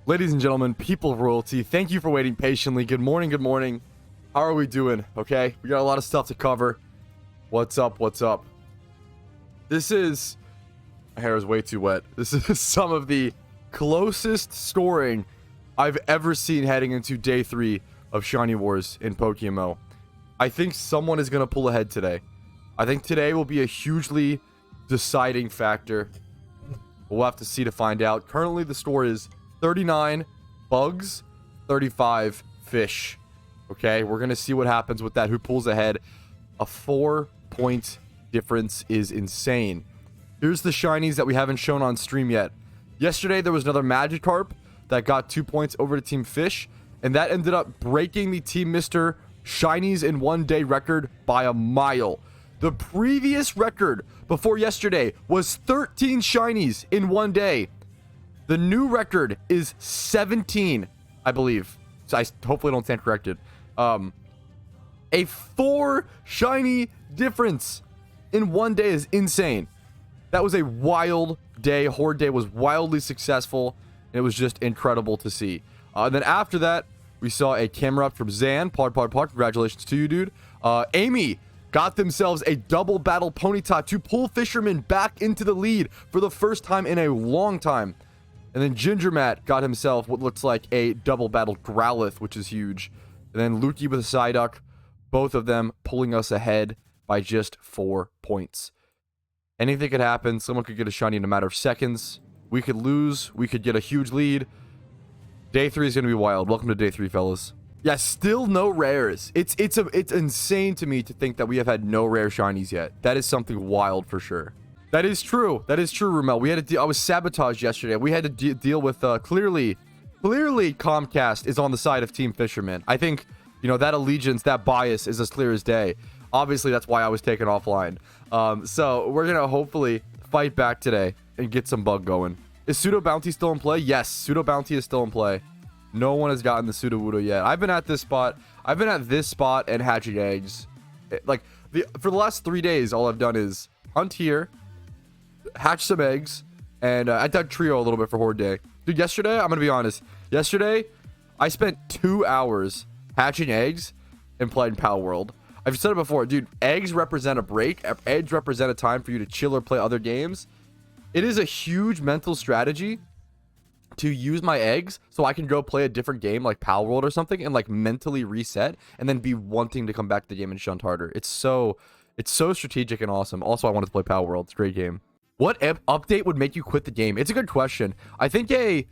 Ladies and gentlemen, people of royalty, thank you for waiting patiently. Good morning, good morning. How are we doing? Okay, we got a lot of stuff to cover. What's up, what's up? This is... My hair is way too wet. This is some of the closest scoring I've ever seen heading into day 3 of Shiny Wars in PokeMMO. I think someone is going to pull ahead today. I think today will be a hugely deciding factor. We'll have to see to find out. Currently, the score is 39 bugs, 35 fish. Okay, we're going to see what happens with that. Who pulls ahead? A 4-point difference is insane. Here's the shinies that we haven't shown on stream yet. Yesterday, there was another Magikarp that got 2 points over to Team Fish, and that ended up breaking the Team Mr. Shinies in 1 day record by a mile. The previous record before yesterday was 13 shinies in 1 day. The new record is 17, I believe. So I hopefully don't stand corrected. A 4 shiny difference in 1 day is insane. That was a wild day. Horde Day was wildly successful. It was just incredible to see. And then after that, we saw a camera up from Zan. Pod. Congratulations to you, dude. Amy got themselves a double battle Ponyta to pull Fisherman back into the lead for the first time in a long time. And then Ginger Matt got himself what looks like a double battle Growlithe, which is huge. And then Lukey with a Psyduck. Both of them pulling us ahead by just 4 points. Anything could happen. Someone could get a shiny in a matter of seconds. We could lose. We could get a huge lead. Day 3 is going to be wild. Welcome to day 3, fellas. Yeah, still no rares. It's insane to me to think that we have had no rare shinies yet. That is something wild for sure. That is true. That is true, Rumel. We had to deal. I was sabotaged yesterday. We had to deal with clearly Comcast is on the side of Team Fisherman. I think, you know, that allegiance, that bias is as clear as day. Obviously, that's why I was taken offline. So we're gonna hopefully fight back today and get some bug going. Is Pseudo Bounty still in play? Yes, Pseudo Bounty is still in play. No one has gotten the Pseudo Wudo yet. I've been at this spot. I've been at this spot and hatching eggs. For the last 3 days, all I've done is hunt here, hatch some eggs, and I dug trio a little bit for Horde Day. Dude, yesterday, I'm gonna be honest. Yesterday, I spent 2 hours hatching eggs and playing Pal World. I've said it before, dude. Eggs represent a break. Eggs represent a time for you to chill or play other games. It is a huge mental strategy to use my eggs so I can go play a different game like Pal World or something and like mentally reset and then be wanting to come back to the game and shunt harder. It's so strategic and awesome. Also, I wanted to play Pal World. It's a great game. What update would make you quit the game? It's a good question. I think if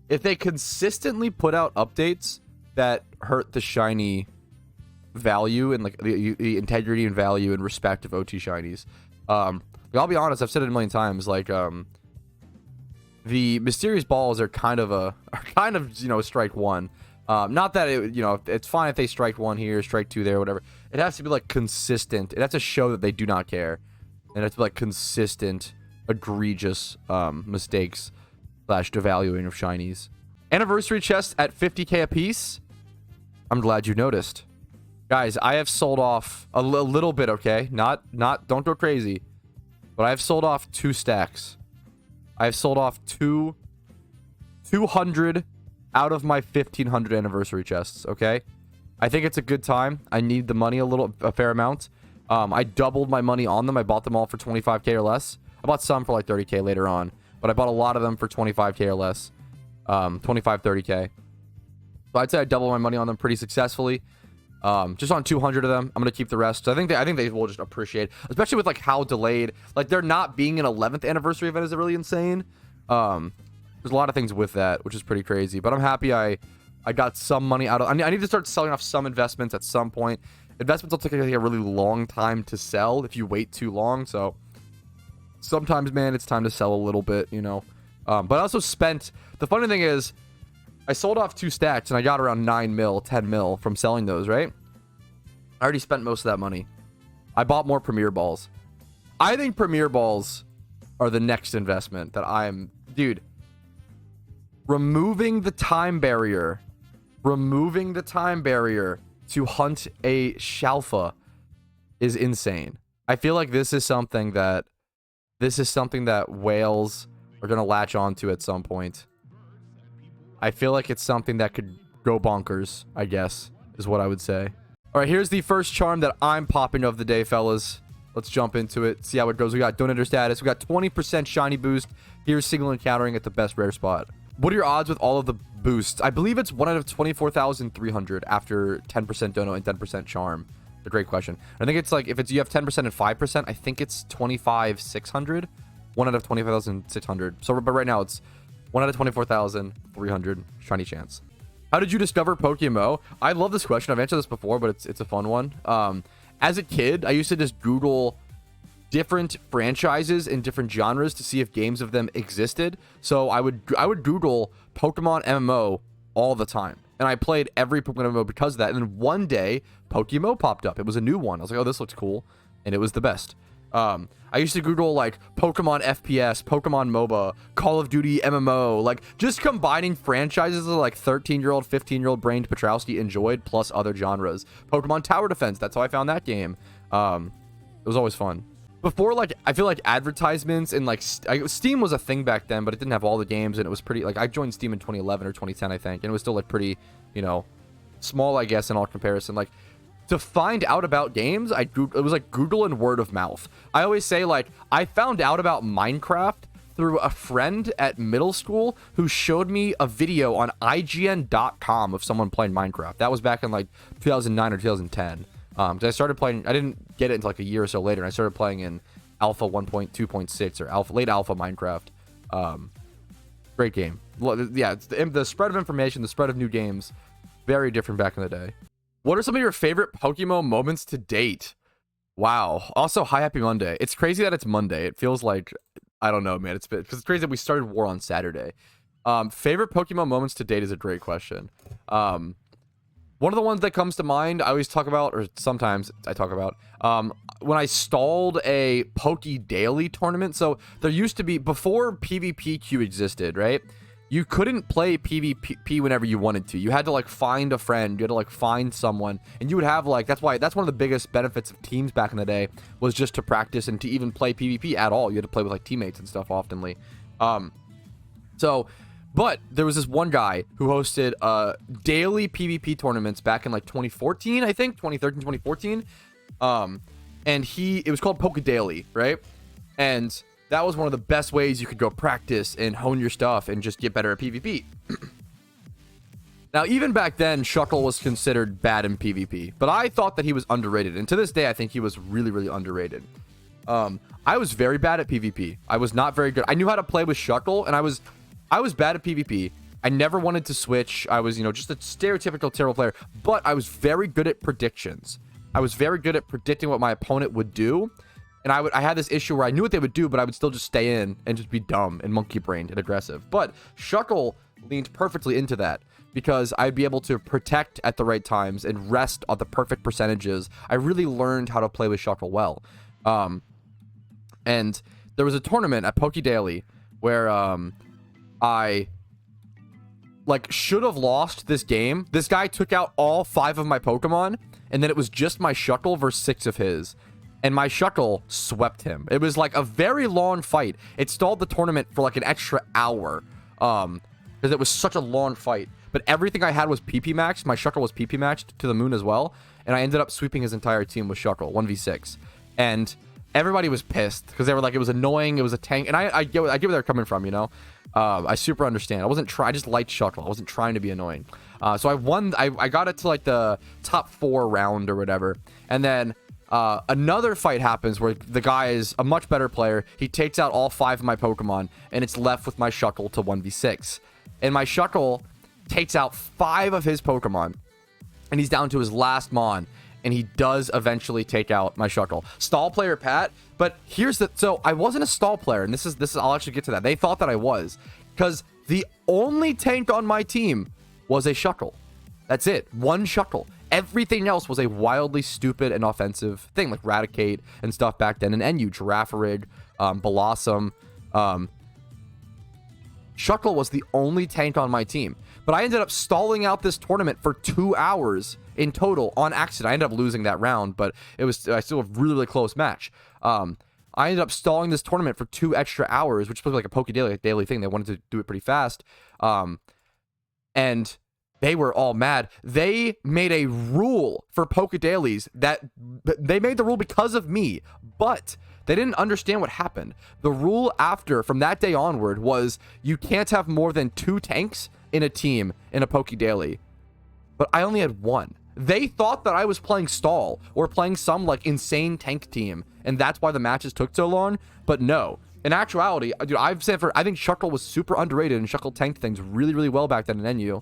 they consistently put out updates that hurt the shiny value and like the integrity and value and respect of OT shinies. I'll be honest, I've said it a million times, like the mysterious balls are kind of you know, strike one. Not that it, you know, it's fine if they strike 1 here, strike 2 there, whatever. It has to be like consistent. It has to show that they do not care. And it has to be like consistent, egregious mistakes / devaluing of shinies. Anniversary chests at 50k a piece. I'm glad you noticed. Guys, I have sold off a little bit, okay? Don't go crazy. But I've sold off 2 stacks. I've sold off 200 out of my 1500 anniversary chests, okay? I think it's a good time. I need the money a fair amount. I doubled my money on them. I bought them all for 25k or less. I bought some for like 30k later on, but I bought a lot of them for 25k or less. 25, 30k. So I'd say I doubled my money on them pretty successfully. Just on 200 of them. I'm gonna keep the rest. So I think they will just appreciate, especially with like how delayed, like there not being an 11th anniversary event is really insane. There's a lot of things with that, which is pretty crazy. But I'm happy I got some money out of. I need to start selling off some investments at some point. Investments will take a really long time to sell if you wait too long. So sometimes, man, it's time to sell a little bit, you know. But I also spent. The funny thing is, I sold off 2 stacks and I got around 9 mil, 10 mil from selling those, right? I already spent most of that money. I bought more Premier Balls. I think Premier Balls are the next investment that dude, removing the time barrier to hunt a Shalfa is insane. I feel like this is something that whales are going to latch onto at some point. I feel like it's something that could go bonkers, I guess, is what I would say. All right, here's the first charm that I'm popping of the day, fellas. Let's jump into it, see how it goes. We got Donator status. We got 20% shiny boost. Here's single encountering at the best rare spot. What are your odds with all of the boosts? I believe it's 1 out of 24,300 after 10% dono and 10% charm. A great question. I think it's like, if it's you have 10% and 5%, I think it's 25,600. 1 out of 25,600. So, but right now it's 1 out of 24,300 shiny chance. How did you discover PokeMMO? I love this question. I've answered this before, but it's a fun one. As a kid, I used to just Google different franchises in different genres to see if games of them existed. So I would Google Pokemon MMO all the time. And I played every Pokemon MMO because of that. And then one day, PokeMMO popped up. It was a new one. I was like, oh, this looks cool. And it was the best. I used to Google like Pokemon FPS, Pokemon MOBA, Call of Duty MMO, like just combining franchises that like 13-year-old, 15-year-old brained Patrouski enjoyed plus other genres. Pokemon Tower Defense, that's how I found that game. It was always fun. Before, like, I feel like advertisements and like Steam was a thing back then, but it didn't have all the games, and it was pretty, like, I joined Steam in 2011 or 2010, I think, and it was still like pretty, you know, small, I guess, in all comparison. Like, to find out about games, it was like Google and word of mouth. I always say, like, I found out about Minecraft through a friend at middle school who showed me a video on IGN.com of someone playing Minecraft. That was back in like 2009 or 2010. I started playing, I didn't get it until like a year or so later, and I started playing in Alpha 1.2.6 or late Alpha Minecraft. Great game. Yeah, it's the spread of information, the spread of new games, very different back in the day. What are some of your favorite PokeMMO moments to date? Wow. Also, hi, happy Monday. It's crazy that it's Monday. It feels like, I don't know, man. It's crazy that we started War on Saturday. Favorite PokeMMO moments to date is a great question. One of the ones that comes to mind, I always talk about, or sometimes I talk about, when I stalled a Poke Daily tournament. So there used to be, before PvP queue existed, right? You couldn't play PvP whenever you wanted to. You had to like find a friend, you had to like find someone, and you would have like, that's one of the biggest benefits of teams back in the day, was just to practice and to even play PvP at all. You had to play with like teammates and stuff oftenly. But there was this one guy who hosted daily PvP tournaments back in like 2014, I think, 2013, 2014. And it was called Poke Daily, right? And that was one of the best ways you could go practice and hone your stuff and just get better at PvP. Now, even back then, Shuckle was considered bad in PvP, but I thought that he was underrated. And to this day, I think he was really, really underrated. I was very bad at PvP. I was not very good. I knew how to play with Shuckle, and I was bad at PvP. I never wanted to switch. I was, just a stereotypical terrible player, but I was very good at predictions. I was very good at predicting what my opponent would do. And I had this issue where I knew what they would do, but I would still just stay in and just be dumb and monkey-brained and aggressive. But Shuckle leaned perfectly into that because I'd be able to protect at the right times and rest on the perfect percentages. I really learned how to play with Shuckle well. And there was a tournament at Poke Daily where I should have lost this game. This guy took out all 5 of my Pokemon, and then it was just my Shuckle versus 6 of his. And my Shuckle swept him. It was like a very long fight. It stalled the tournament for like an extra hour. Because it was such a long fight. But everything I had was PP maxed. My Shuckle was PP maxed to the moon as well. And I ended up sweeping his entire team with Shuckle, 1v6. And everybody was pissed because they were like, it was annoying. It was a tank. And I get where they're coming from, I super understand. I just liked Shuckle. I wasn't trying to be annoying. So I won. I got it to like the top 4 round or whatever. And then another fight happens where the guy is a much better player. He takes out all 5 of my Pokemon, and it's left with my Shuckle to 1v6. And my Shuckle takes out 5 of his Pokemon, and he's down to his last Mon, and he does eventually take out my Shuckle. Stall player Pat, but so I wasn't a stall player, and this is I'll actually get to that. They thought that I was, because the only tank on my team was a Shuckle. That's it, one Shuckle. Everything else was a wildly stupid and offensive thing, like Raticate and stuff back then, and NU, Girafarig, Blossom. Shuckle was the only tank on my team. But I ended up stalling out this tournament for 2 hours in total on accident. I ended up losing that round, but it was still a really, really close match. I ended up stalling this tournament for 2 extra hours, which was like a Poke Daily thing. They wanted to do it pretty fast. and they were all mad. They made a rule for Poke Dailies that they made the rule because of me, but they didn't understand what happened. The rule from that day onward was you can't have more than 2 tanks in a team in a Poke Daily. But I only had 1. They thought that I was playing stall or playing some like insane tank team, and that's why the matches took so long. But no, in actuality, dude, I think Shuckle was super underrated, and Shuckle tanked things really, really well back then in NU.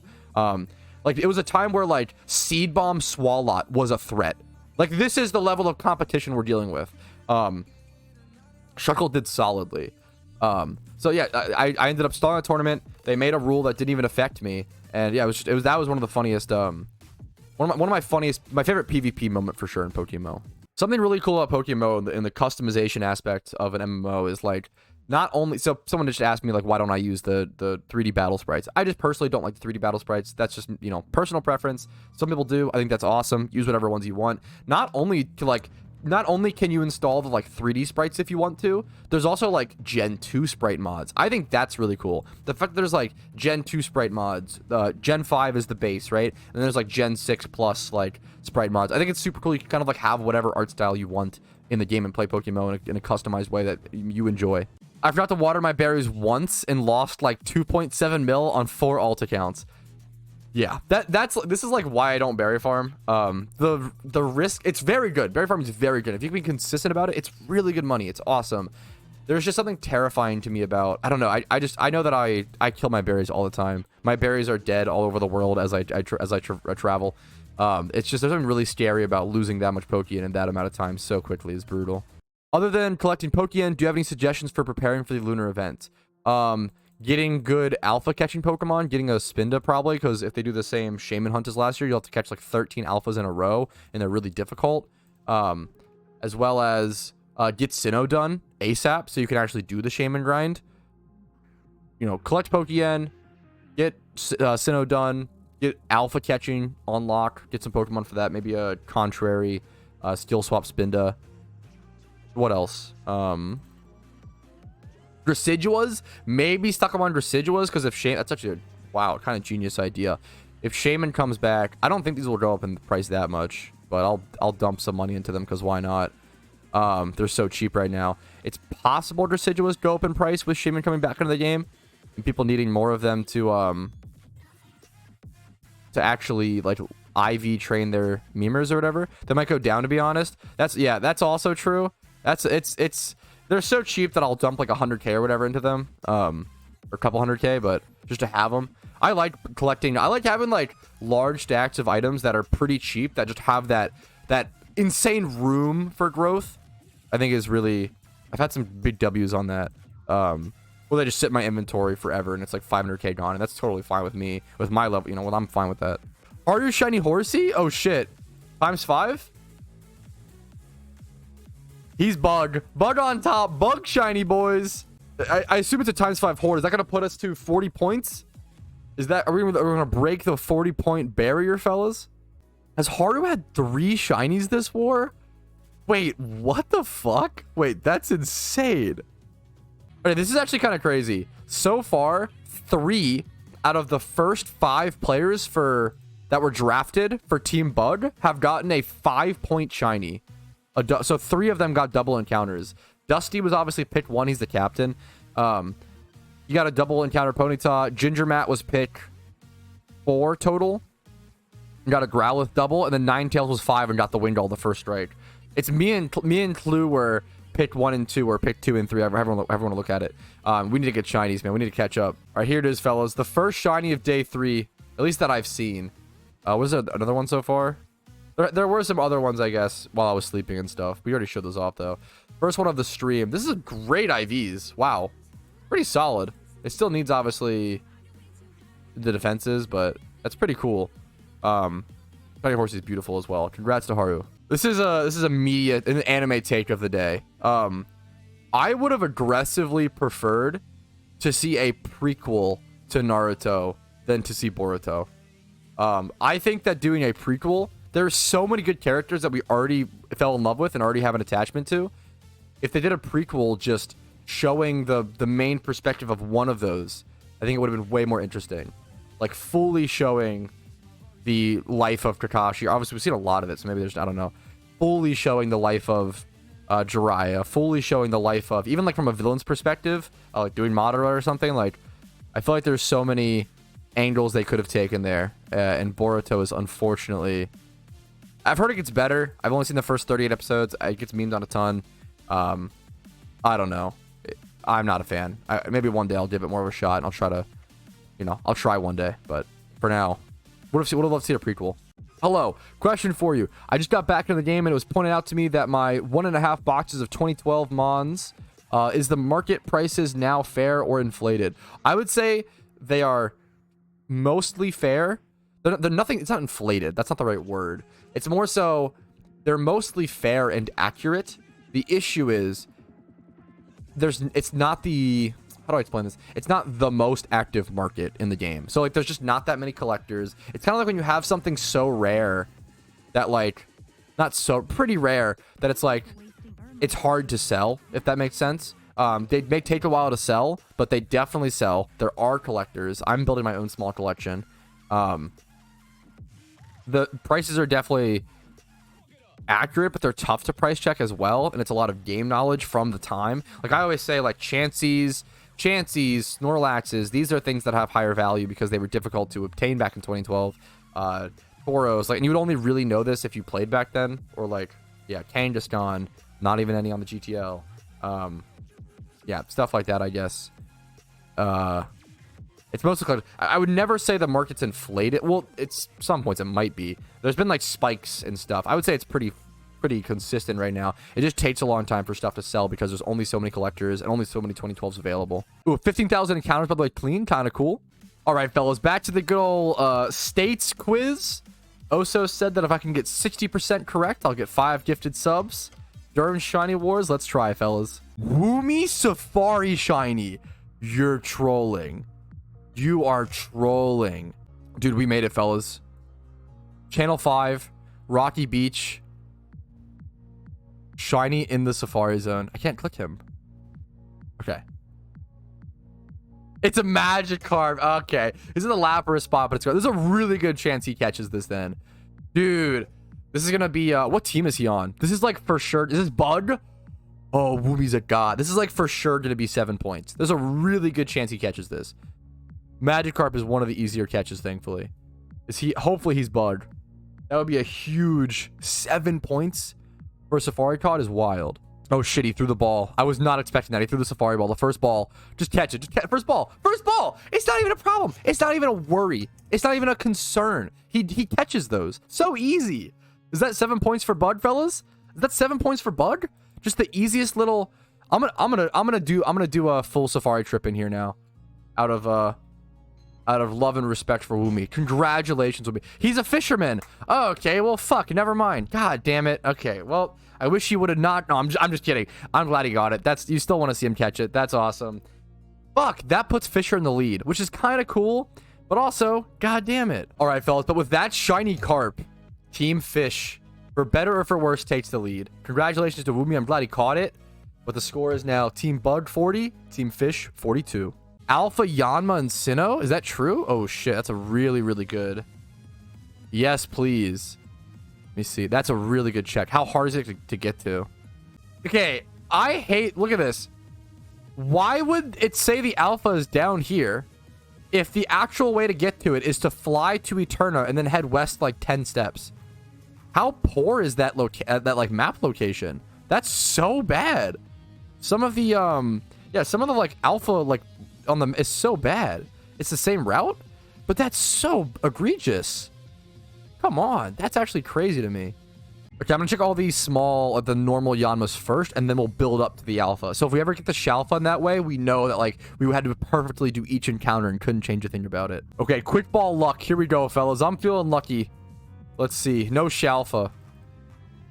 Like it was a time where like Seed Bomb Swalot was a threat. Like this is the level of competition we're dealing with. Shuckle did solidly. So yeah, I ended up stalling a tournament. They made a rule that didn't even affect me, and yeah, that was one of the funniest. One of my favorite PvP moment for sure in PokeMMO. Something really cool about PokeMMO in the customization aspect of an MMO is like, not only, so someone just asked me like, why don't I use the 3D battle sprites? I just personally don't like the 3D battle sprites. That's just, you know, personal preference. Some people do. I think that's awesome. Use whatever ones you want. Not only can you install the like 3D sprites if you want to, there's also like Gen 2 sprite mods. I think that's really cool. The fact that there's like Gen 2 sprite mods, Gen 5 is the base, right? And then there's like Gen 6 plus like sprite mods. I think it's super cool. You can kind of like have whatever art style you want in the game and play Pokemon in a customized way that you enjoy. I forgot to water my berries once and lost like 2.7 mil on 4 alt accounts. Yeah, this is like why I don't berry farm. The risk, it's very good. Berry farming is very good. If you can be consistent about it, it's really good money. It's awesome. There's just something terrifying to me about, I don't know. I know that I kill my berries all the time. My berries are dead all over the world as I travel. It's just, there's something really scary about losing that much Pokeyen in that amount of time so quickly. Is brutal. Other than collecting Pokeyen, do you have any suggestions for preparing for the lunar event? Getting good alpha catching Pokemon, getting a Spinda probably, because if they do the same Shaman Hunt as last year, you'll have to catch like 13 alphas in a row, and they're really difficult. As well as get Sinnoh done ASAP, so you can actually do the Shaman grind. You know, collect Pokeyen, get Sinnoh done, get alpha catching on lock, get some Pokemon for that, maybe a Contrary, Steel Swap Spinda. What else? Deciduas, maybe stuck them on Deciduas, because if Shaman, that's actually a wow, kind of genius idea. If Shaman comes back, I don't think these will go up in price that much, but I'll dump some money into them because why not? They're so cheap right now. It's possible Deciduas go up in price with Shaman coming back into the game and people needing more of them to actually like IV train their memers or whatever. They might go down, to be honest. That's also true. They're so cheap that I'll dump like 100k or whatever into them, or a couple 100k, but just to have them. I like collecting. I like having like large stacks of items that are pretty cheap that just have that insane room for growth. I think is really. I've had some big W's on that. Well, they just sit in my inventory forever, and it's like 500k gone, and that's totally fine with me with my level. You know, I'm fine with that. Are you shiny horsey? Oh shit, ×5. He's bug on top, bug shiny, boys. I assume it's a ×5 horde. Is that gonna put us to 40 points? Are we gonna break the 40-point barrier, fellas? Has Haru had 3 shinies this war? Wait, what the fuck? Wait, that's insane. Okay, this is actually kind of crazy. So far, 3 out of the first 5 players that were drafted for Team Bug have gotten a 5-point shiny. So 3 of them got double encounters. Dusty was obviously pick 1. He's the captain. You got a double encounter Ponyta. Ginger Matt was pick 4 total. You got a Growlithe double, and then Ninetales was 5 and got the Wingull the first strike. It's me and Clue were pick 1 and 2, or pick 2 and 3. Everyone to look at it. We need to get shinies, man. We need to catch up. All right, here it is, fellas. The first shiny of day 3, at least that I've seen. Was there another one so far? There were some other ones, I guess, while I was sleeping and stuff. We already showed those off, though. First one of the stream. This is great IVs. Wow. Pretty solid. It still needs, obviously, the defenses, but that's pretty cool. Shiny Horsey is beautiful as well. Congrats to Haru. This is an anime take of the day. I would have aggressively preferred to see a prequel to Naruto than to see Boruto. I think that doing a prequel, there's so many good characters that we already fell in love with and already have an attachment to. If they did a prequel just showing the main perspective of one of those, I think it would have been way more interesting. like fully showing the life of Kakashi. Obviously, we've seen a lot of it, so maybe there's, I don't know, fully showing the life of Jiraiya, fully showing the life of, even like from a villain's perspective, like doing Madara or something. Like, I feel like there's so many angles they could have taken there, and Boruto is unfortunately, I've heard it gets better. I've only seen the first 38 episodes. It gets memed on a ton. I don't know. I'm not a fan. Maybe one day I'll give it more of a shot, and I'll try to, I'll try one day. But for now, would have loved to see a prequel. Hello, question for you. I just got back into the game, and it was pointed out to me that my 1.5 boxes of 2012 Mons, is the market prices now fair or inflated? I would say they are mostly fair. They're nothing. It's not inflated. That's not the right word. It's more so they're mostly fair and accurate. The issue is it's not the, how do I explain this? It's not the most active market in the game. So like there's just not that many collectors. It's kind of like when you have something so rare that like, not so, pretty rare that it's like, it's hard to sell, if that makes sense. They may take a while to sell, but they definitely sell. There are collectors. I'm building my own small collection. The prices are definitely accurate, but they're tough to price check as well, and it's a lot of game knowledge from the time. Like I always say, like Chanseys, Snorlaxes, these are things that have higher value because they were difficult to obtain back in 2012. Toros, like, and you would only really know this if you played back then, or like, yeah, Kangaskhan, not even any on the GTL. Yeah, stuff like that, I guess. It's mostly, I would never say the market's inflated. Well, it's some points it might be. There's been like spikes and stuff. I would say it's pretty consistent right now. It just takes a long time for stuff to sell because there's only so many collectors and only so many 2012s available. Ooh, 15,000 encounters, by the way, clean, kind of cool. All right, fellas, back to the good old states quiz. Oso said that if I can get 60% correct, I'll get 5 gifted subs. Durham Shiny Wars, let's try, fellas. Woomy Safari Shiny. You're trolling. You are trolling. Dude, we made it, fellas. Channel 5, Rocky Beach. Shiny in the Safari Zone. I can't click him. Okay. It's a Magikarp. Okay. This is a Lapras spot, but it's good. There's a really good chance he catches this then. Dude, this is going to be... what team is he on? This is like for sure... Is this Bug? Oh, Woomy's a god. This is like for sure going to be 7 points. There's a really good chance he catches this. Magikarp is one of the easier catches, thankfully. Hopefully he's Bug. That would be a huge 7 points for a Safari card is wild. Oh shit, he threw the ball. I was not expecting that. He threw the Safari ball. The first ball. Just catch it. First ball. First ball. It's not even a problem. It's not even a worry. It's not even a concern. He catches those. So easy. Is that 7 points for Bug, fellas? Is that 7 points for Bug? Just the easiest little... I'm gonna do a full Safari trip in here now. Out of love and respect for Woomy. Congratulations, Woomy. He's a fisherman. Oh, okay, well, fuck, never mind. God damn it. Okay, well, I wish he would have not. No, I'm just kidding. I'm glad he got it. You still want to see him catch it. That's awesome. Fuck, that puts Fisher in the lead, which is kind of cool, but also, god damn it. All right, fellas, but with that shiny carp, Team Fish, for better or for worse, takes the lead. Congratulations to Woomy. I'm glad he caught it, but the score is now Team Bug 40, Team Fish 42. Alpha, Yanma, and Sinnoh? Is that true? Oh, shit. That's a really, really good. Yes, please. Let me see. That's a really good check. How hard is it to get to? Okay. I hate... Look at this. Why would it say the Alpha is down here if the actual way to get to it is to fly to Eterna and then head west like 10 steps? How poor is that like map location? That's so bad. Some of the yeah, some of the like Alpha like on them is so bad. It's the same route, but that's so egregious. Come on, that's actually crazy to me. Okay, I'm gonna check all these small, the normal Yanmas first, and then we'll build up to the Alpha. So if we ever get the Shalfa in that way, we know that like we had to perfectly do each encounter and couldn't change a thing about it. Okay, quick ball luck. Here we go, fellas. I'm feeling lucky. Let's see. No Shalfa.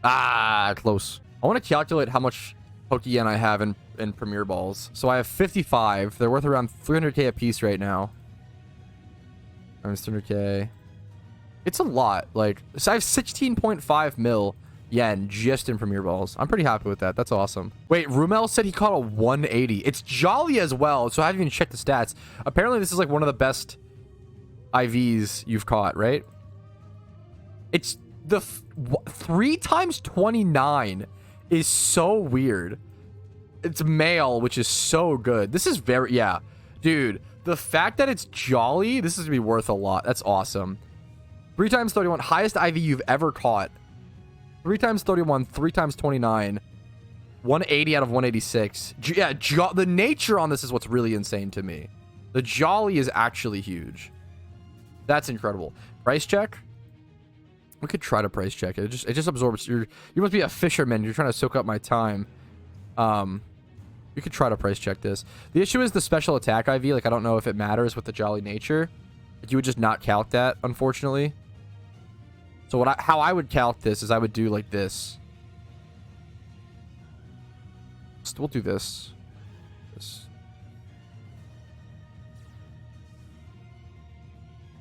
Ah, close. I want to calculate how much Pokeyen I have in Premier Balls. So I have 55. They're worth around 300k a piece right now. Times 300k. It's a lot. Like, so I have 16.5 mil yen just in Premier Balls. I'm pretty happy with that. That's awesome. Wait, Rumel said he caught a 180. It's Jolly as well, so I haven't even checked the stats. Apparently, this is like one of the best IVs you've caught, right? It's the 3 times 29 is so weird. It's male, which is so good. This is very, yeah. Dude, the fact that it's jolly, this is gonna be worth a lot. That's awesome. 3 times 31, highest IV you've ever caught. 3 times 31, 3 times 29. 180 out of 186. Yeah, the nature on this is what's really insane to me. The jolly is actually huge. That's incredible. Price check? We could try to price check it. It just absorbs. You must be a fisherman. You're trying to soak up my time. You could try to price check this. The issue is the special attack IV. Like, I don't know if it matters with the jolly nature. Like, you would just not calc that, unfortunately. So how I would calc this is I would do like this. We'll do this.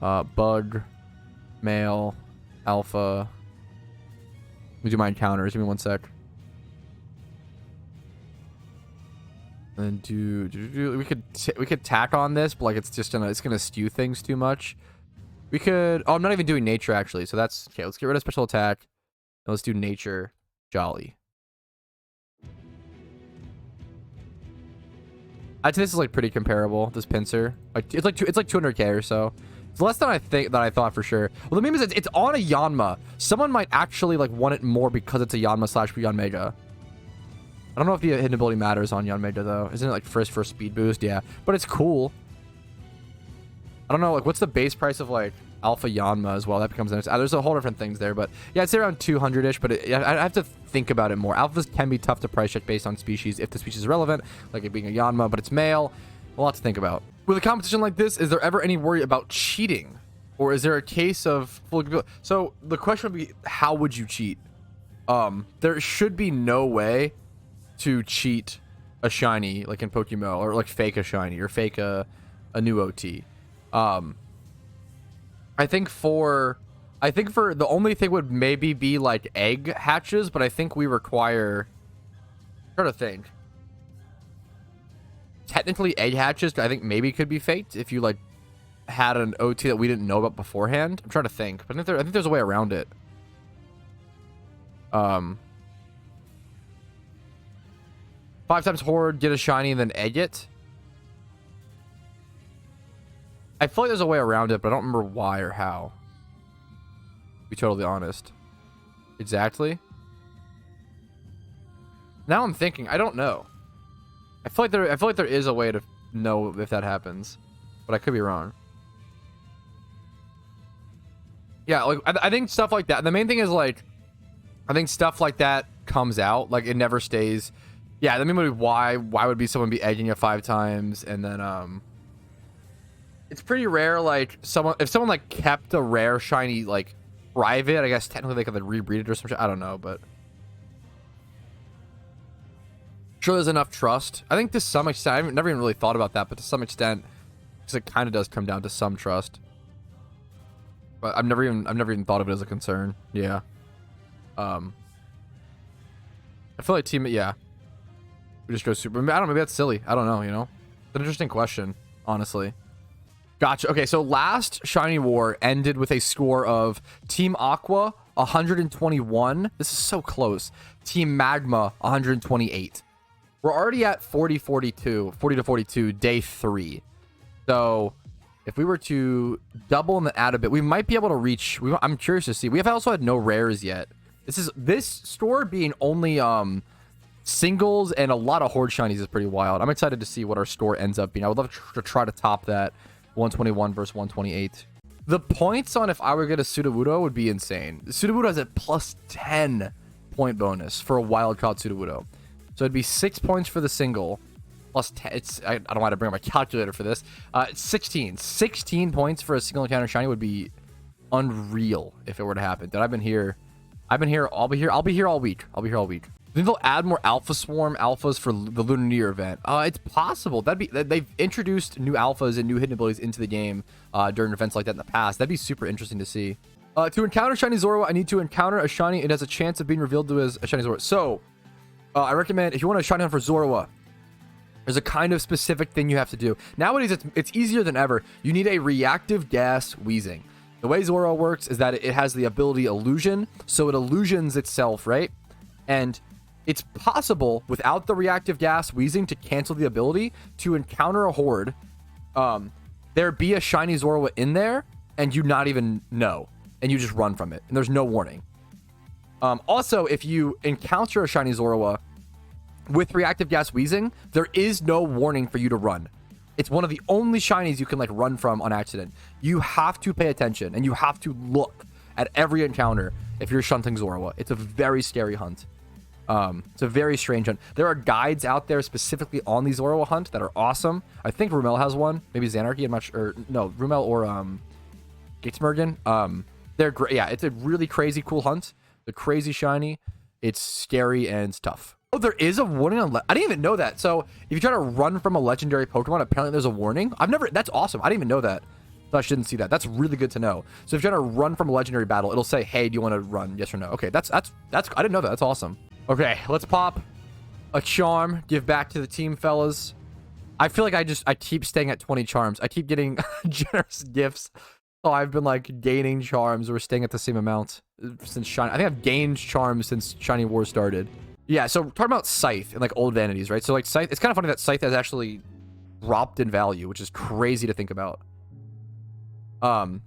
Bug, male, alpha. Let me do my encounters. Give me 1 sec. And then we could tack on this, but like it's gonna skew things too much. We could. Oh, I'm not even doing nature actually. So that's okay. Let's get rid of special attack. And let's do nature, jolly. I'd say this is like pretty comparable. This pincer, like it's like 200k or so. It's less than I thought for sure. Well, the meme is it's on a Yanma. Someone might actually like want it more because it's a Yanma / Yanmega. I don't know if the hidden ability matters on Yanmega though. Isn't it like first for speed boost? Yeah, but it's cool. I don't know, like what's the base price of like Alpha Yanma as well? That becomes next. There's a whole different things there, but yeah, I'd say around 200-ish. But I have to think about it more. Alphas can be tough to price check based on species if the species is relevant, like it being a Yanma, but it's male. A lot to think about. With a competition like this, is there ever any worry about cheating, or is there a case of full? So the question would be, how would you cheat? There should be no way to cheat a shiny like in PokeMMO, or like fake a shiny or fake a new OT. I think for the only thing would maybe be like egg hatches, but I think we require. I'm trying to think. Technically, egg hatches I think maybe could be faked if you like had an OT that we didn't know about beforehand. I'm trying to think, but I think there's a way around it. 5 times horde, get a shiny, and then egg it. I feel like there's a way around it, but I don't remember why or how. To be totally honest. Exactly. Now I'm thinking, I don't know. I feel like there is a way to know if that happens, but I could be wrong. Yeah, like I think stuff like that. The main thing is like, I think stuff like that comes out, like it never stays. Yeah, the main would be why would be someone be egging you 5 times, and then it's pretty rare. Like if someone like kept a rare shiny like private, I guess technically they could like rebreed it or some shit. I don't know, but sure there's enough trust. I think to some extent, I've never even really thought about that, but to some extent, because it kind of does come down to some trust. But I've never even thought of it as a concern. Yeah. I feel like yeah. We just go super. I don't know. Maybe that's silly. I don't know. You know, it's an interesting question, honestly. Gotcha. Okay, so last Shiny War ended with a score of Team Aqua 121. This is so close. Team Magma 128. We're already at 40 to 42, day 3. So if we were to double and then add a bit, we might be able to reach. I'm curious to see. We have also had no rares yet. This store being only singles and a lot of horde shinies is pretty wild. I'm excited to see what our store ends up being. I would love to try to top that 121 versus 128. The points on if I were to get a Sudowoodo would be insane. Sudowoodo has a plus 10 point bonus for a wild caught Sudowoodo. So it'd be 6 points for the single, plus 10. I don't want to bring up my calculator for this. 16 points for a single encounter shiny would be unreal if it were to happen. Dude, I'll be here all week. I think they'll add more Alpha Swarm alphas for the Lunar New Year event. It's possible. They've introduced new alphas and new hidden abilities into the game during events like that in the past. That'd be super interesting to see. To encounter Shiny Zorua, I need to encounter a shiny. It has a chance of being revealed to as a Shiny Zorua. So, I recommend if you want a shiny hunt for Zorua, There's a kind of specific thing you have to do. Nowadays, it's easier than ever. You need a reactive gas wheezing. The way Zoro works is that it has the ability illusion, so it illusions itself, right? And it's possible without the reactive gas wheezing to cancel the ability to encounter a horde. There be a shiny Zoroa in there, and you not even know, and you just run from it, and there's no warning. Also, if you encounter a shiny Zoroa with reactive gas wheezing, there is no warning for you to run. It's one of the only shinies you can like run from on accident. You have to pay attention, and you have to look at every encounter if you're shunting Zoroa. It's a very scary hunt. It's a very strange hunt. There are guides out there specifically on the Zoroa hunt that are awesome. I think Rumel has one. Maybe Xanarchy. I'm not sure. No, Rumel or Gatesmergen. They're great. Yeah, it's a really crazy cool hunt. The crazy shiny. It's scary and it's tough. Oh, there is a warning on... I didn't even know that. So if you try to run from a legendary Pokemon, apparently there's a warning. That's awesome. I didn't even know that. So I shouldn't see that. That's really good to know. So if you're trying to run from a legendary battle, it'll say, hey, do you want to run? Yes or no? Okay, that's I didn't know that. That's awesome. Okay, let's pop a charm. Give back to the team, fellas. I feel like I keep staying at 20 charms. I keep getting generous gifts. Oh, I've been like gaining charms. We're staying at the same amount since Shiny. I think I've gained charms since Shiny War started. Yeah, so talking about Scythe and like old vanities, right? So like Scythe, it's kind of funny that Scythe has actually dropped in value, which is crazy to think about.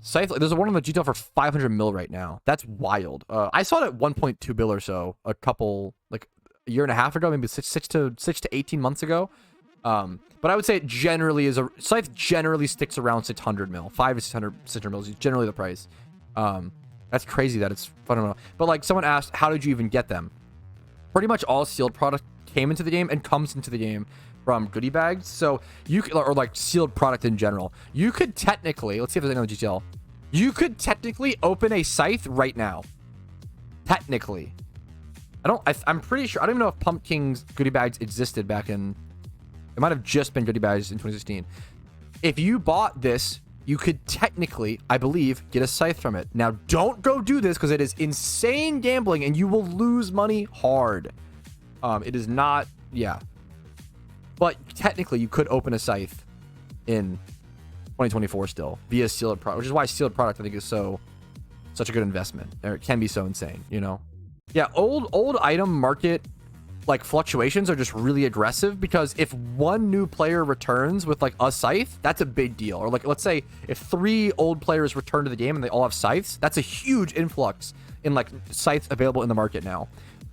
Scythe, there's one on the GTL for 500 mil right now. That's wild. I saw it at 1.2 bill or so a couple, like a year and a half ago, maybe six to 18 months ago. But I would say it generally is Scythe generally sticks around 600 mil, 500 to 600 mil is generally the price. That's crazy that it's fundamental. But like someone asked, how did you even get them? Pretty much all sealed product came into the game and comes into the game from goodie bags. So you could, or like sealed product in general. You could technically, let's see if there's any on the GTL. You could technically open a Scythe right now. Technically. I'm pretty sure, I don't even know if Pump King's goodie bags existed back in, it might have just been goodie bags in 2016. If you bought this, you could technically, I believe, get a Scythe from it. Now, don't go do this because it is insane gambling and you will lose money hard. It is not, yeah. But technically, you could open a Scythe in 2024 still via sealed product, which is why sealed product I think is such a good investment. Or it can be so insane, you know? Yeah, old item market like fluctuations are just really aggressive because if one new player returns with like a Scythe, that's a big deal. Or like, let's say if 3 old players return to the game and they all have Scythes, that's a huge influx in like Scythes available in the market now.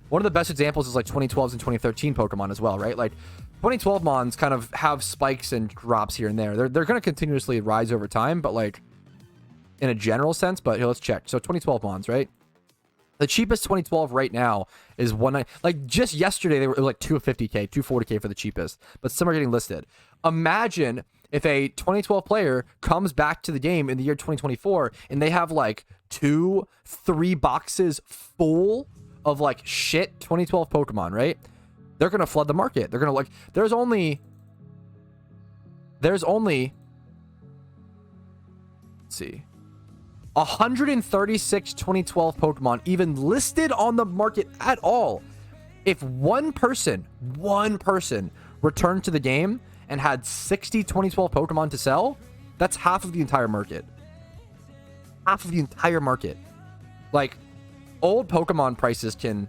One of the best examples is like 2012s and 2013 Pokemon as well, right? Like 2012 Mons kind of have spikes and drops here and there. They're going to continuously rise over time, but like in a general sense. But here, let's check. So 2012 Mons, right? The cheapest 2012 right now is like just yesterday it was like 250k, 240k for the cheapest, but some are getting listed. Imagine if a 2012 player comes back to the game in the year 2024 and they have like 2-3 boxes full of like shit 2012 Pokemon, right? They're gonna flood the market. They're gonna like there's only let's see, 136 2012 Pokemon even listed on the market at all. If one person returned to the game and had 60 2012 Pokemon to sell, that's half of the entire market. Half of the entire market. Like, old Pokemon prices can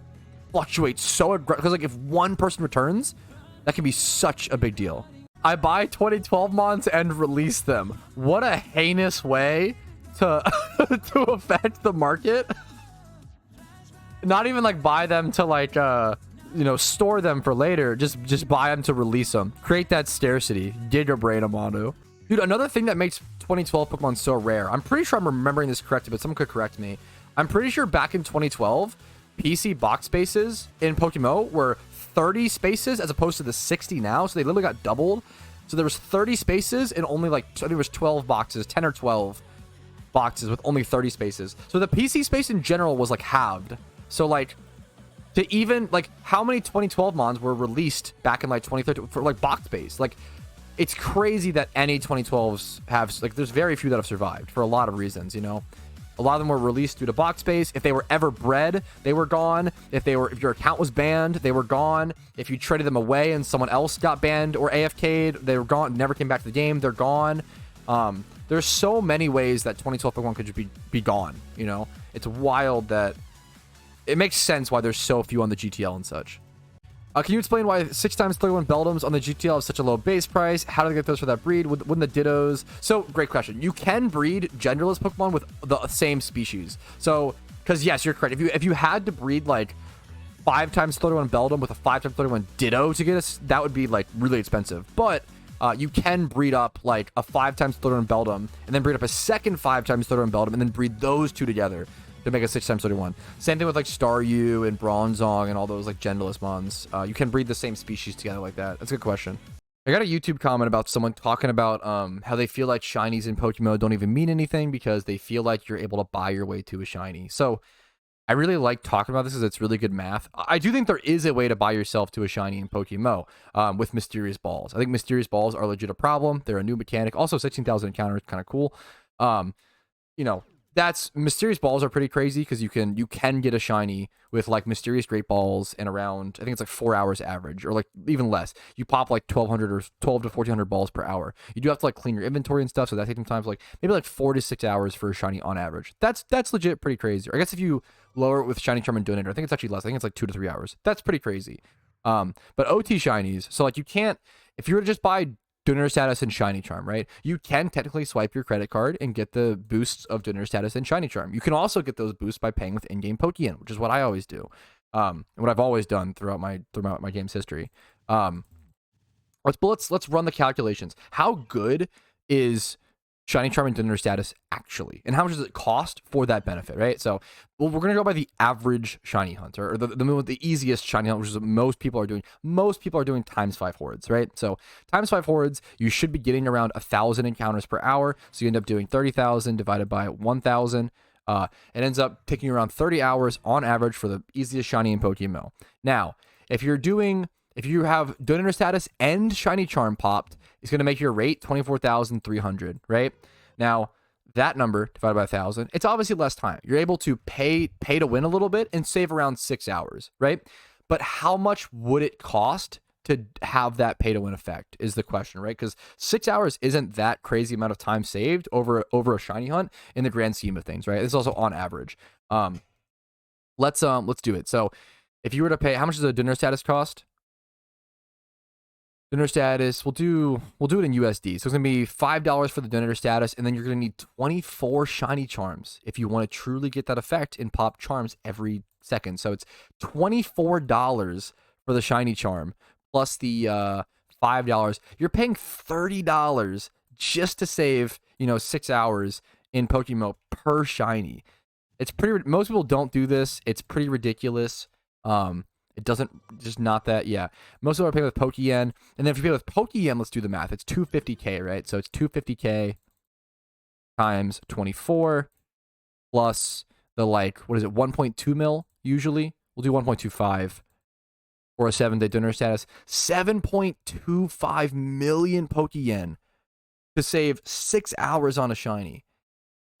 fluctuate so aggressively because like if one person returns, that can be such a big deal. I buy 2012 Mons and release them. What a heinous way to to affect the market. Not even like buy them to like you know, store them for later. Just buy them to release them. Create that scarcity. Giga brain, Amanu. Dude, another thing that makes 2012 Pokemon so rare, I'm pretty sure I'm remembering this correctly, but someone could correct me. I'm pretty sure back in 2012 PC box spaces in PokeMMO were 30 spaces as opposed to the 60 now, so they literally got doubled. So there was 30 spaces and only like, I think it was 12 boxes, 10 or 12 boxes with only 30 spaces. So the PC space in general was like halved. So like, to even like how many 2012 Mons were released back in like 2013 for like box space? Like, it's crazy that any 2012s have, like, there's very few that have survived for a lot of reasons, you know? A lot of them were released due to box space. If they were ever bred, they were gone. If your account was banned, they were gone. If you traded them away and someone else got banned or AFK'd, they were gone, never came back to the game, they're gone. There's so many ways that 2012 Pokemon could just be gone, you know? It's wild that it makes sense why there's so few on the GTL and such. Can you explain why 6 times 31 Beldums on the GTL have such a low base price? How do they get those for that breed? Wouldn't the Dittos? So, great question. You can breed genderless Pokemon with the same species. So, because yes, you're correct. If you had to breed like 5 times 31 Beldum with a 5 times 31 Ditto to get us, that would be like really expensive. But you can breed up like a 5 times 31 Beldum and then breed up a second 5 times 31 Beldum and then breed those two together to make a 6 times 31. Same thing with like Staryu and Bronzong and all those like genderless mons. You can breed the same species together like that. That's a good question. I got a YouTube comment about someone talking about how they feel like shinies in PokeMMO don't even mean anything because they feel like you're able to buy your way to a shiny. So I really like talking about this because it's really good math. I do think there is a way to buy yourself to a shiny in PokeMMO with Mysterious Balls. I think Mysterious Balls are legit a problem. They're a new mechanic. Also, 16,000 encounter is kind of cool. You know, that's Mysterious Balls are pretty crazy because you can get a shiny with like Mysterious Great Balls in around, I think it's like 4 hours average or like even less. You pop like 1,200 or 12 to 1,400 balls per hour. You do have to like clean your inventory and stuff, so that takes some time. So like maybe like 4 to 6 hours for a shiny on average. That's legit pretty crazy. Or I guess if you lower it with Shiny Charm and Donator, I think it's actually less. I think it's like 2 to 3 hours. That's pretty crazy. But OT shinies, so like you can't, if you were to just buy Donator status and Shiny Charm, right? You can technically swipe your credit card and get the boosts of Donator status and Shiny Charm. You can also get those boosts by paying with in-game Pokeyen, which is what I always do. And what I've always done throughout my game's history. Let's run the calculations. How good is Shiny Charm and Donator status actually? And how much does it cost for that benefit, right? So, well, we're going to go by the average shiny hunt, or the easiest shiny hunt, which is what most people are doing. Most people are doing times 5 hordes, right? So, times 5 hordes, you should be getting around 1,000 encounters per hour. So, you end up doing 30,000 divided by 1,000. It ends up taking around 30 hours on average for the easiest shiny in PokeMMO. Now, if you have Donator status and Shiny Charm popped, it's going to make your rate 24,300, right? Now, that number divided by 1,000, it's obviously less time. You're able to pay to win a little bit and save around 6 hours, right? But how much would it cost to have that pay to win effect is the question, right? Because 6 hours isn't that crazy amount of time saved over a shiny hunt in the grand scheme of things, right? This is also on average. Let's do it. So if you were to pay, how much does a Donator status cost? Donator status, we'll do it in USD. So it's gonna be $5 for the Donator status, and then you're gonna need 24 shiny charms if you want to truly get that effect and pop charms every second. So it's $24 for the shiny charm plus the $5. You're paying $30 just to save 6 hours in PokeMMO per shiny. It's pretty. Most people don't do this. It's pretty ridiculous. It doesn't, just not that, yeah. Most people are paying with Pokeyen. And then if you pay with Pokeyen, let's do the math. It's 250K, right? So it's 250K times 24 plus the, like, what is it, 1.2 mil usually? We'll do 1.25 for a 7-day Donator status. 7.25 million Pokeyen to save 6 hours on a shiny.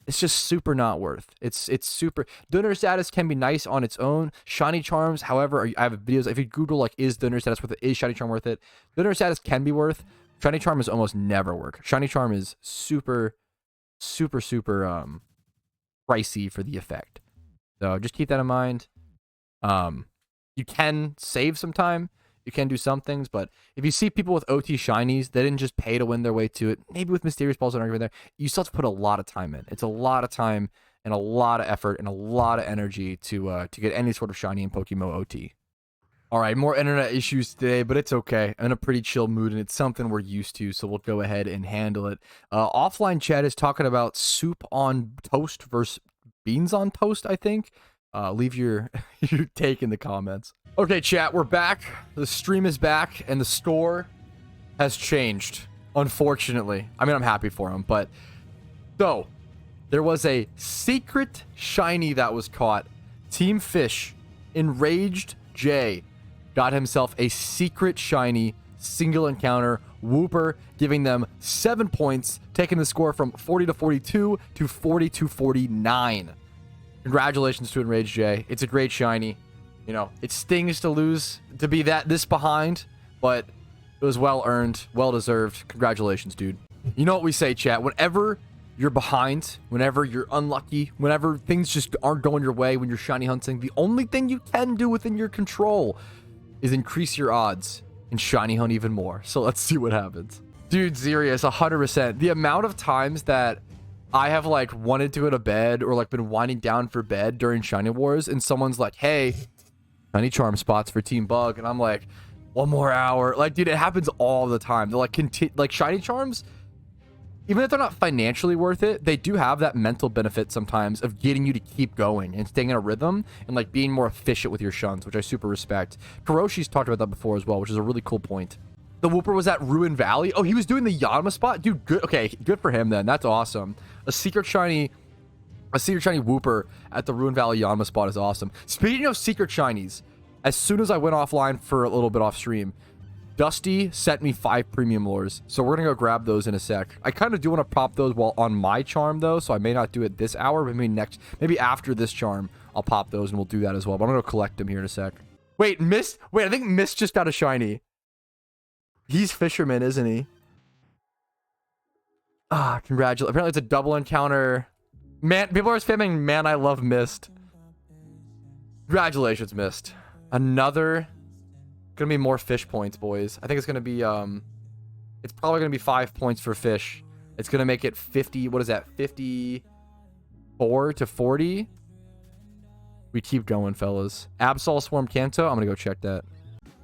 It's just super not worth. It's super. Donator status can be nice on its own. Shiny charms, however, I have videos. If you Google like, is Donator status worth it? Is Shiny Charm worth it? Donator status can be worth. Shiny Charm is almost never work. Shiny Charm is super pricey for the effect. So just keep that in mind. You can save some time. You can do some things, but if you see people with OT shinies, they didn't just pay to win their way to it. Maybe with Mysterious Balls and argument there, you still have to put a lot of time in. It's a lot of time and a lot of effort and a lot of energy to get any sort of shiny in PokeMMO OT. All right, more internet issues today, but it's okay. I'm in a pretty chill mood, and it's something we're used to, so we'll go ahead and handle it. Offline chat is talking about soup on toast versus beans on toast, I think. Leave your take in the comments. Okay, chat, we're back. The stream is back, and the store has changed, unfortunately. I mean, I'm happy for him, but... So, there was a secret shiny that was caught. Team Fish, Enraged J, got himself a secret shiny, single encounter, Wooper, giving them 7 points, taking the score from 40 to 42 to 40 to 49. Congratulations to Enraged J. It's a great shiny. You know, it stings to lose, to be this behind, but it was well earned, well deserved. Congratulations, dude. You know what we say, chat? Whenever you're behind, whenever you're unlucky, whenever things just aren't going your way when you're shiny hunting, the only thing you can do within your control is increase your odds and shiny hunt even more. So let's see what happens. Dude, serious, 100%. The amount of times that I have like wanted to go to bed or like been winding down for bed during Shiny Wars and someone's like, hey, shiny charm spots for Team Bug. And I'm like, 1 more hour. Like, dude, it happens all the time. They're like, shiny charms, even if they're not financially worth it, they do have that mental benefit sometimes of getting you to keep going and staying in a rhythm and like being more efficient with your shuns, which I super respect. Kuroshi's talked about that before as well, which is a really cool point. The Wooper was at Ruin Valley. Oh, he was doing the Yanma spot? Dude, good. Okay, good for him then. That's awesome. A secret shiny Wooper at the Ruin Valley Yanma spot is awesome. Speaking of secret shinies, as soon as I went offline for a little bit off stream, Dusty sent me 5 premium lures, so we're gonna go grab those in a sec. I kind of do want to pop those while on my charm though, so I may not do it this hour, but maybe after this charm, I'll pop those and we'll do that as well. But I'm gonna go collect them here in a sec. Wait, Mist. Wait, I think Mist just got a shiny. He's Fisherman, isn't he? Ah, congratulations. Apparently it's a double encounter. Man, people are spamming, man, I love Mist. Congratulations, Mist. Another. Gonna be more fish points, boys. I think it's gonna be it's probably gonna be 5 points for fish. It's gonna make it 50. What is that? 54 to 40. We keep going, fellas. Absol Swarm Kanto. I'm gonna go check that.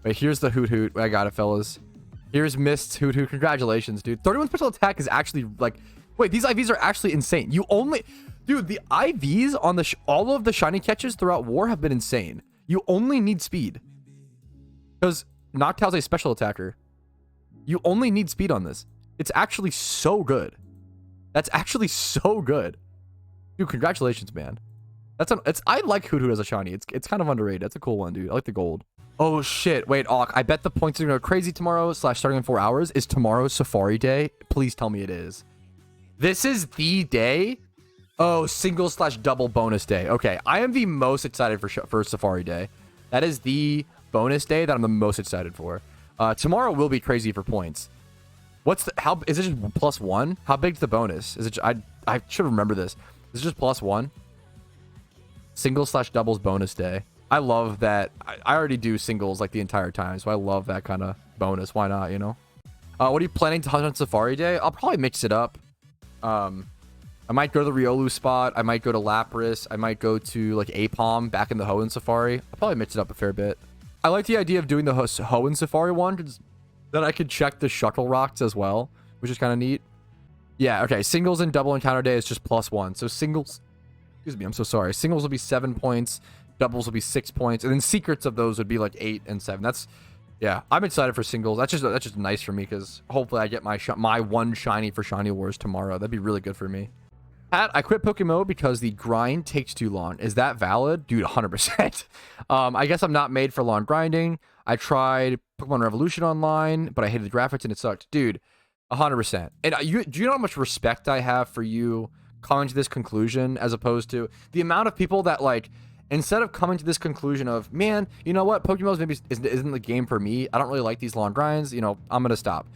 Wait, here's the Hoot Hoot. I got it, fellas. Here's Mist's Hoot Hoot. Congratulations, dude. 31 special attack is actually like, wait, these IVs are actually insane. You only, dude, the IVs on the all of the shiny catches throughout war have been insane. You only need speed. Because Noctow's a special attacker. You only need speed on this. It's actually so good. That's actually so good. Dude, congratulations, man. I like Hoot Hoot as a shiny. It's kind of underrated. That's a cool one, dude. I like the gold. Oh shit. Wait, Auk, I bet the points are gonna go crazy tomorrow / starting in 4 hours. Is tomorrow Safari Day? Please tell me it is. This is the day. Oh, single / double bonus day. Okay, I am the most excited for Safari Day. That is the bonus day that I'm the most excited for. Tomorrow will be crazy for points. How is it just +1? How big's the bonus? Is it I should remember this. Is it just +1? Single / doubles bonus day. I love that. I already do singles like the entire time, so I love that kind of bonus. Why not, you know? What are you planning to hunt on Safari Day? I'll probably mix it up. I might go to the Riolu spot. I might go to Lapras. I might go to like Apom back in the Hoenn Safari. I'll probably mix it up a fair bit. I like the idea of doing the Hoenn Safari one because then I could check the Shuckle Rocks as well, which is kind of neat. Yeah, okay. Singles and double encounter day is just +1. So singles, excuse me, I'm so sorry. Singles will be 7 points. Doubles will be 6 points. And then secrets of those would be like 8 and 7. That's, yeah, I'm excited for singles. That's just nice for me because hopefully I get my one shiny for Shiny Wars tomorrow. That'd be really good for me. Pat, I quit PokeMMO because the grind takes too long. Is that valid? Dude, 100%. I guess I'm not made for long grinding. I tried Pokemon Revolution online, but I hated the graphics and it sucked. Dude, 100%. And do you know how much respect I have for you coming to this conclusion as opposed to the amount of people that like, instead of coming to this conclusion of, man, you know what, PokeMMO maybe isn't the game for me. I don't really like these long grinds. You know, I'm going to stop.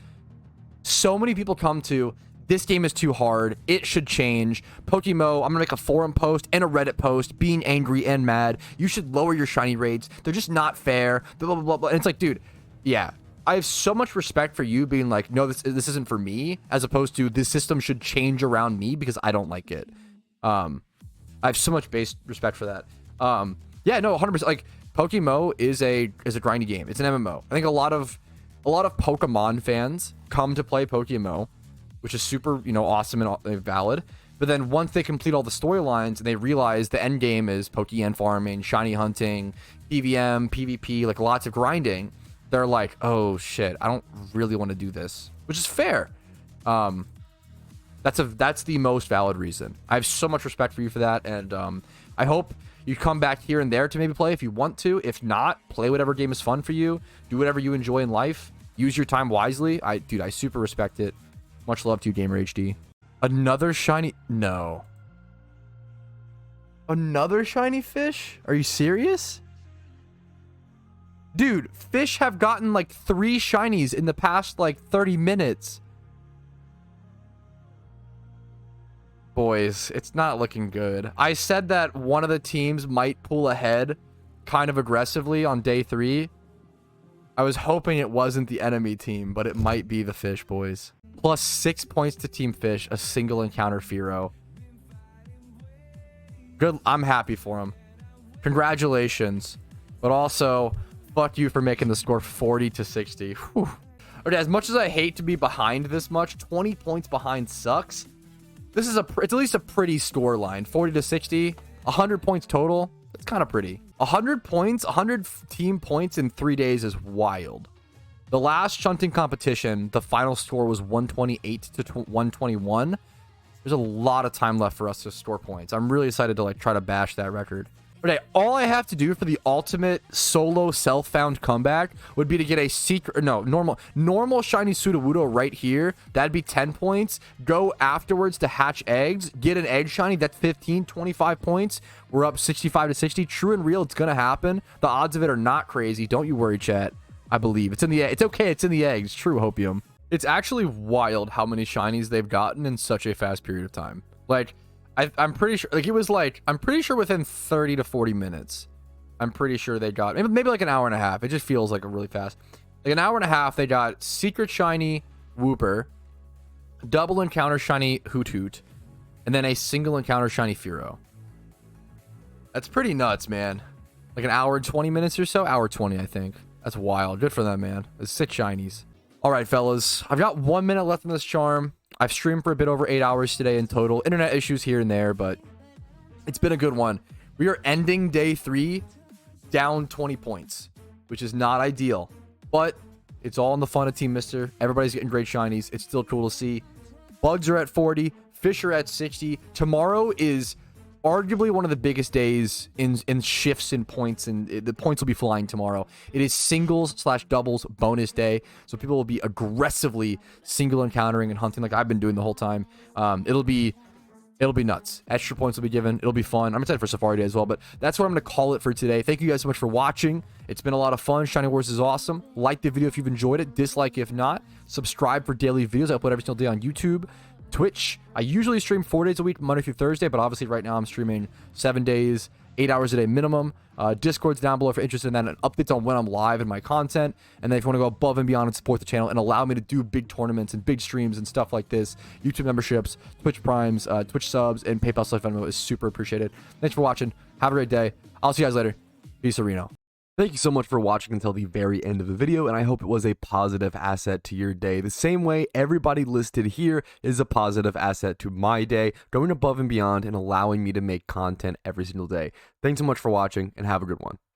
So many people come to, this game is too hard. It should change. PokeMMO, I'm going to make a forum post and a Reddit post being angry and mad. You should lower your shiny rates. They're just not fair. Blah, blah, blah, blah. And it's like, dude, yeah. I have so much respect for you being like, no, this isn't for me, as opposed to this system should change around me because I don't like it. I have so much base respect for that. Yeah, no, 100%. Like, PokeMMO is a grindy game. It's an MMO. I think a lot of Pokemon fans come to play PokeMMO, which is super, you know, awesome and valid. But then once they complete all the storylines and they realize the end game is Pokeyen farming, shiny hunting, PVM, PvP, like lots of grinding, they're like, oh shit, I don't really want to do this, which is fair. That's the most valid reason. I have so much respect for you for that, and I hope you come back here and there to maybe play if you want to. If not, play whatever game is fun for you. Do whatever you enjoy in life. use your time wisely. Dude, I super respect it. Much love to you, Gamer HD. Another shiny... No. Another shiny fish? Are you serious? Dude, fish have gotten like 3 shinies in the past like 30 minutes. Boys, it's not looking good. I said that one of the teams might pull ahead kind of aggressively on day 3. I was hoping it wasn't the enemy team, but it might be the fish, boys. Plus 6 points to Team Fish, a single encounter Firo. Good. I'm happy for him. Congratulations. But also, fuck you for making the score 40-60. Whew. Okay, as much as I hate to be behind this much, 20 points behind sucks. This is it's at least a pretty score line. 40-60, 100 points total. That's kind of pretty. 100 points, 100 team points in 3 days is wild. The last shunting competition, the final score was 128-121. There's a lot of time left for us to score points. I'm really excited to like try to bash that record. Okay, all I have to do for the ultimate solo self-found comeback would be to get a secret, no, normal shiny Sudowoodo right here. That'd be 10 points. Go afterwards to hatch eggs, get an egg shiny. That's 15, 25 points. We're up 65-60. True and real, it's gonna happen. The odds of it are not crazy. Don't you worry, chat. I believe it's in the. It's okay. It's in the eggs. True, Hopium. It's actually wild how many shinies they've gotten in such a fast period of time. Like, I'm pretty sure, like, it was like, I'm pretty sure within 30 to 40 minutes, I'm pretty sure they got, maybe like an hour and a half. It just feels like a really fast. Like an hour and a half, they got secret shiny Wooper, double encounter shiny Hoot Hoot, and then a single encounter shiny Firo. That's pretty nuts, man. Like an hour and 20 minutes or so? Hour 20, I think. That's wild. Good for them, man. It's 6 shinies. All right, fellas. I've got 1 minute left in this charm. I've streamed for a bit over 8 hours today in total. Internet issues here and there, but it's been a good one. We are ending day 3 down 20 points, which is not ideal, but it's all in the fun of Team Mister. Everybody's getting great shinies. It's still cool to see. Bugs are at 40. Fish are at 60. Tomorrow is arguably one of the biggest days in shifts in points, and the points will be flying tomorrow. It is singles/doubles bonus day, so people will be aggressively single encountering and hunting like I've been doing the whole time. It'll be nuts. Extra points will be given. It'll be fun. I'm excited for Safari Day as well, but that's what I'm going to call it for today. Thank you guys so much for watching. It's been a lot of fun. Shiny Wars is awesome. Like the video if you've enjoyed it. Dislike if not. Subscribe for daily videos. I upload every single day on YouTube, Twitch. I usually stream 4 days a week, Monday through Thursday, but obviously right now I'm streaming 7 days, 8 hours a day minimum. Discord's down below if you're interested in that, and updates on when I'm live and my content. And then if you want to go above and beyond and support the channel and allow me to do big tournaments and big streams and stuff like this, YouTube memberships, Twitch Primes, Twitch subs, and PayPal / Venmo is super appreciated. Thanks for watching. Have a great day. I'll see you guys later. Peace, Reno. Thank you so much for watching until the very end of the video, and I hope it was a positive asset to your day. The same way everybody listed here is a positive asset to my day, going above and beyond and allowing me to make content every single day. Thanks so much for watching, and have a good one.